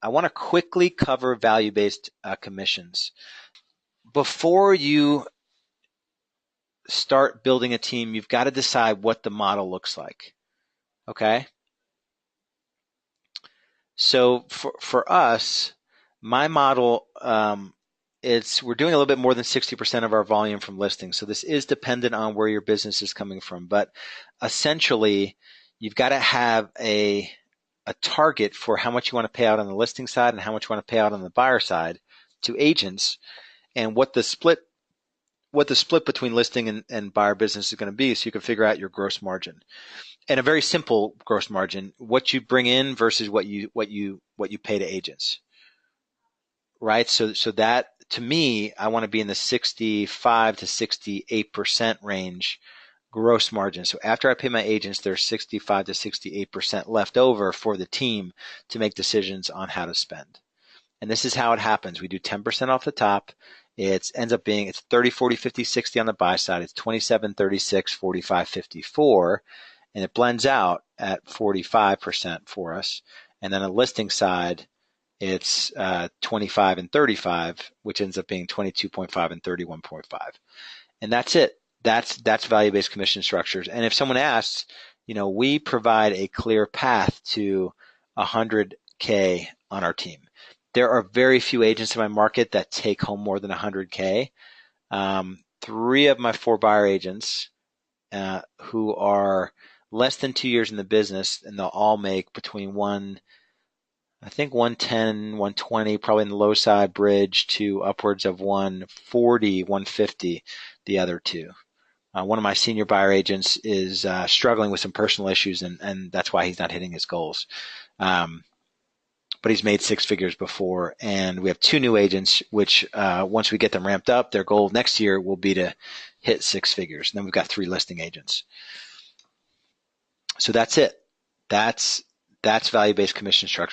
I want to quickly cover value-based commissions. Before you start building a team, you've got to decide what the model looks like. Okay? So for us, my model, we're doing a little bit more than 60% of our volume from listings. So this is dependent on where your business is coming from. But essentially, you've got to have a target for how much you want to pay out on the listing side and how much you want to pay out on the buyer side to agents, and what the split between listing and buyer business is going to be, so you can figure out your gross margin. And a very simple gross margin, what you bring in versus what you pay to agents. Right? So that, to me, I want to be in the 65 to 68% range gross margin. So after I pay my agents, there's 65 to 68% left over for the team to make decisions on how to spend. And this is how it happens. We do 10% off the top. It ends up being, it's 30, 40, 50, 60 on the buy side. It's 27, 36, 45, 54. And it blends out at 45% for us. And then on the listing side, it's 25 and 35, which ends up being 22.5 and 31.5. And that's it. That's value-based commission structures. And if someone asks, we provide a clear path to 100K on our team. There are very few agents in my market that take home more than 100K. 3 of my 4 buyer agents who are less than 2 years in the business, and they'll all make between 110, 120, probably in the low side bridge, to upwards of 140, 150, the other 2. One of my senior buyer agents is struggling with some personal issues, and that's why he's not hitting his goals. But he's made 6 figures before, and we have 2 new agents, which once we get them ramped up, their goal next year will be to hit 6 figures. And then we've got 3 listing agents. So that's it. That's value-based commission structure.